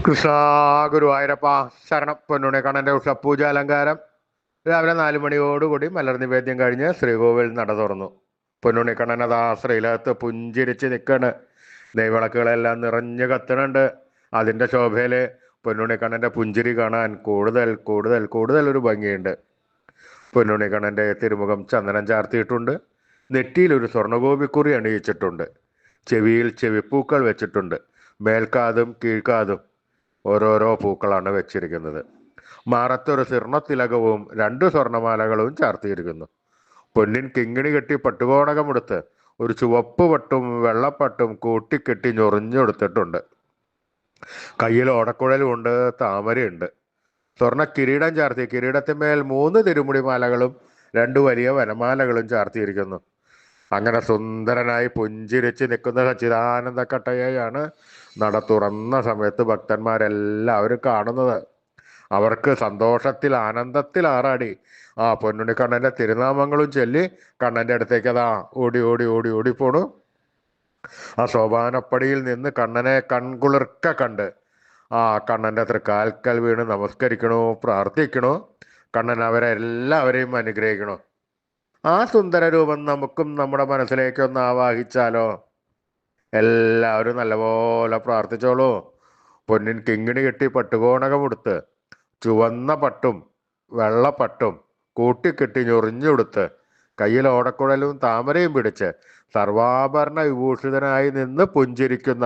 കൃഷ്ണ ഗുരുവായൂരപ്പ ശരണം. പൊന്നുണി കണ്ണന്റെ ഉഷപൂജ അലങ്കാരം രാവിലെ 4 മണിയോടുകൂടി മലർ നിവേദ്യം കഴിഞ്ഞ് ശ്രീകോവിൽ നട തുറന്നു. പൊന്നുണി കണ്ണൻ അതാ ശ്രീലകത്ത് പുഞ്ചിരിച്ച് നിൽക്കണ്. നെയ്വിളക്കുകളെല്ലാം നിറഞ്ഞു കത്തണുണ്ട്. അതിന്റെ ശോഭയില് പൊന്നുണി കണ്ണന്റെ പുഞ്ചിരി കാണാൻ കൂടുതൽ കൂടുതൽ കൂടുതൽ ഒരു ഭംഗിയുണ്ട്. പൊന്നുണി കണ്ണന്റെ തിരുമുഖം ചന്ദനം ചാർത്തിയിട്ടുണ്ട്. നെറ്റിയിൽ ഒരു സ്വർണ്ണഗോപിക്കുറി അണിയിച്ചിട്ടുണ്ട്. ചെവിയിൽ ചെവിപ്പൂക്കൾ വെച്ചിട്ടുണ്ട്. മേൽക്കാതും കീഴ്ക്കാതും ഓരോരോ പൂക്കളാണ് വെച്ചിരിക്കുന്നത്. മാറത്തൊരു സ്വർണ്ണത്തിലകവും 2 സ്വർണ്ണമാലകളും ചാർത്തിയിരിക്കുന്നു. പൊന്നിൻ കിങ്ങിണി കെട്ടി പട്ടുകോണകമെടുത്ത് ഒരു ചുവപ്പ് പട്ടും വെള്ളപ്പട്ടും കൂട്ടിക്കെട്ടി ഞൊറിഞ്ഞെടുത്തിട്ടുണ്ട്. കയ്യിൽ ഓടക്കുഴലുമുണ്ട്, താമരയുണ്ട്. സ്വർണ്ണ കിരീടം ചാർത്തി കിരീടത്തിന്മേൽ 3 തിരുമുടി മാലകളും 2 വലിയ വനമാലകളും ചാർത്തിയിരിക്കുന്നു. അങ്ങനെ സുന്ദരനായി പുഞ്ചിരിച്ച് നിൽക്കുന്ന സച്ചിദാനന്ദ കട്ടയെയാണ് നട തുറന്ന സമയത്ത് ഭക്തന്മാരെല്ലാവരും കാണുന്നത്. അവർക്ക് സന്തോഷത്തിൽ ആനന്ദത്തിൽ ആറാടി ആ പൊന്നുണ്ണി കണ്ണന്റെ തിരുനാമങ്ങളും ചൊല്ലി കണ്ണന്റെ അടുത്തേക്ക് അതാ ഓടി ഓടി ഓടി ഓടി പോണു. ആ സോപാനപ്പടിയിൽ നിന്ന് കണ്ണനെ കൺകുളിർക്ക കണ്ട് ആ കണ്ണന്റെ തൃക്കാൽക്കൽ വീണ് നമസ്കരിക്കണോ, പ്രാർത്ഥിക്കണോ. കണ്ണൻ അവരെ എല്ലാവരെയും അനുഗ്രഹിക്കണോ. ആ സുന്ദര രൂപം നമുക്കും നമ്മുടെ മനസ്സിലേക്ക് ഒന്ന് ആവാഹിച്ചാലോ? എല്ലാവരും നല്ലപോലെ പ്രാർത്ഥിച്ചോളൂ. പൊന്നിൻ കിങ്ങിണി കെട്ടി പട്ടുകോണകമെടുത്ത് ചുവന്ന പട്ടും വെള്ളപ്പട്ടും കൂട്ടിക്കെട്ടി ഞൊറിഞ്ഞുകൊടുത്ത് കയ്യിൽ ഓടക്കുഴലും താമരയും പിടിച്ച് സർവാഭരണ വിഭൂഷിതനായി നിന്ന് പുഞ്ചിരിക്കുന്ന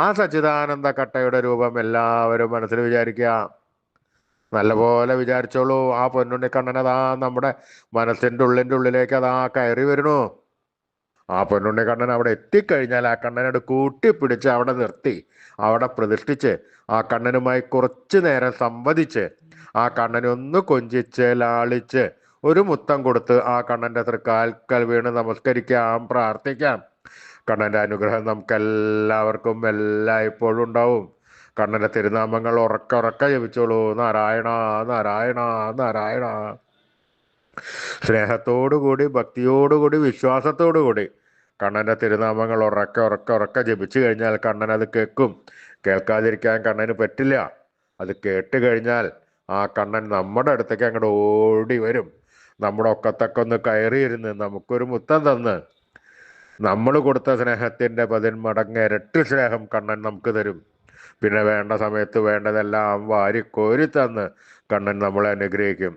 ആ സച്ചിദാനന്ദ കട്ടയുടെ രൂപം എല്ലാവരും മനസ്സിൽ വിചാരിക്കുക. നല്ലപോലെ വിചാരിച്ചോളൂ. ആ പൊന്നുണ്ണി കണ്ണനതാ നമ്മുടെ മനസ്സിൻ്റെ ഉള്ളിലേക്ക് അതാ കയറി വരണു. ആ പൊന്നുണ്ണി കണ്ണൻ അവിടെ എത്തിക്കഴിഞ്ഞാൽ ആ കണ്ണനോട് കൂട്ടിപ്പിടിച്ച് അവിടെ നിർത്തി അവിടെ പ്രതിഷ്ഠിച്ച് ആ കണ്ണനുമായി കുറച്ചു നേരം സംവദിച്ച് ആ കണ്ണനെ ഒന്ന് കൊഞ്ചിച്ച് ലാളിച്ച് ഒരു മുത്തം കൊടുത്ത് ആ കണ്ണന്റെ തൃക്കാൽക്കൽ വീണ് നമസ്കരിക്കാം, പ്രാർത്ഥിക്കാം. കണ്ണന്റെ അനുഗ്രഹം നമുക്ക് എല്ലാവർക്കും എല്ലായ്പ്പോഴും ഉണ്ടാവും. കണ്ണന്റെ തിരുനാമങ്ങൾ ഉറക്ക ജപിച്ചോളൂ. നാരായണ നാരായണ നാരായണ. സ്നേഹത്തോടുകൂടി ഭക്തിയോടുകൂടി വിശ്വാസത്തോടുകൂടി കണ്ണന്റെ തിരുനാമങ്ങൾ ഉറക്ക ജപിച്ചു കഴിഞ്ഞാൽ കണ്ണൻ അത് കേൾക്കും. കേൾക്കാതിരിക്കാൻ കണ്ണന് പറ്റില്ല. അത് കേട്ട് കഴിഞ്ഞാൽ ആ കണ്ണൻ നമ്മുടെ അടുത്തേക്ക് അങ്ങോട്ട് ഓടി വരും. നമ്മുടെ ഒക്കത്തൊക്കെ ഒന്ന് കയറിയിരുന്ന് നമുക്കൊരു മുത്തം തന്ന് നമ്മൾ കൊടുത്ത സ്നേഹത്തിന്റെ 10 മടങ്ങ് ഇരട്ടി സ്നേഹം കണ്ണൻ നമുക്ക് തരും. പിന്നെ വേണ്ട സമയത്ത് വേണ്ടതെല്ലാം വാരിക്കോരി തന്ന് കണ്ണൻ നമ്മളെ അനുഗ്രഹിക്കും.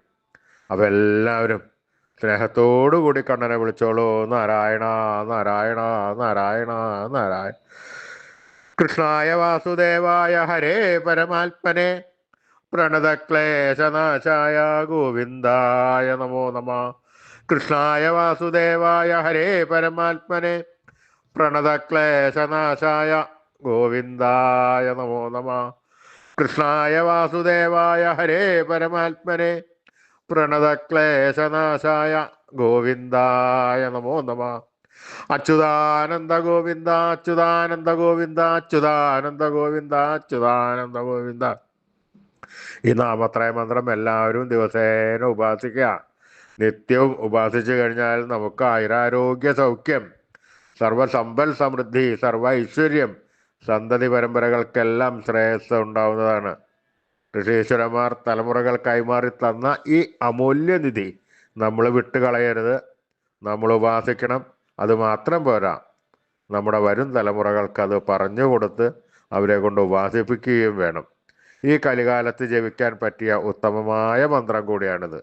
അപ്പം എല്ലാവരും സ്നേഹത്തോടു കൂടി കണ്ണനെ വിളിച്ചോളൂ. നാരായണ നാരായണ നാരായണ നാരായണ. കൃഷ്ണായ വാസുദേവായ ഹരേ പരമാത്മനെ പ്രണതക്ലേശനാശായ ഗോവിന്ദായ നമോ നമ. കൃഷ്ണായ വാസുദേവായ ഹരേ പരമാത്മനെ പ്രണതക്ലേശനാശായ ഗോവിന്ദായ നമോ നമ. കൃഷ്ണായ വാസുദേവായ ഹരേ പരമാത്മനെ പ്രണതക്ലേശനാശായ ഗോവിന്ദായ നമോ നമ. അച്യുതാനന്ദ ഗോവിന്ദ അച്യുതാനന്ദ ഗോവിന്ദ അച്യുതാനന്ദ ഗോവിന്ദ അച്യുതാനന്ദ ഗോവിന്ദ. ഈ നാമത്രയ മന്ത്രം എല്ലാവരും ദിവസേന ഉപാസിക്കുക. നിത്യവും ഉപാസിച്ചു കഴിഞ്ഞാൽ നമുക്ക് ആയുരാരോഗ്യ സൗഖ്യം, സർവസമ്പൽ സമൃദ്ധി, സർവ ഐശ്വര്യം, സന്തതി പരമ്പരകൾക്കെല്ലാം ശ്രേയസ് ഉണ്ടാവുന്നതാണ്. ഋഷീശ്വരന്മാർ തലമുറകൾ കൈമാറി തന്ന ഈ അമൂല്യനിധി നമ്മൾ വിട്ടുകളയരുത്. നമ്മൾ ഉപാസിക്കണം. അത് മാത്രം പോരാ, നമ്മുടെ വരും തലമുറകൾക്ക് അത് പറഞ്ഞു കൊടുത്ത് അവരെ കൊണ്ട് ഉപാസിപ്പിക്കുകയും വേണം. ഈ കലികാലത്ത് ജപിക്കാൻ പറ്റിയ ഉത്തമമായ മന്ത്രം കൂടിയാണിത്.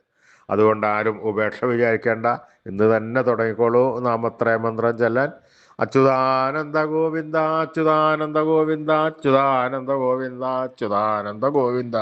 അതുകൊണ്ട് ആരും ഉപേക്ഷ വിചാരിക്കേണ്ട. ഇന്ന് തന്നെ തുടങ്ങിക്കോളൂ നാമത്രയ മന്ത്രം ചൊല്ലാൻ. അച്യുതാനന്ദ ഗോവിന്ദ അച്യുതാനന്ദ ഗോവിന്ദ അച്യുതാനന്ദ ഗോവിന്ദ അച്യുതാനന്ദ ഗോവിന്ദ.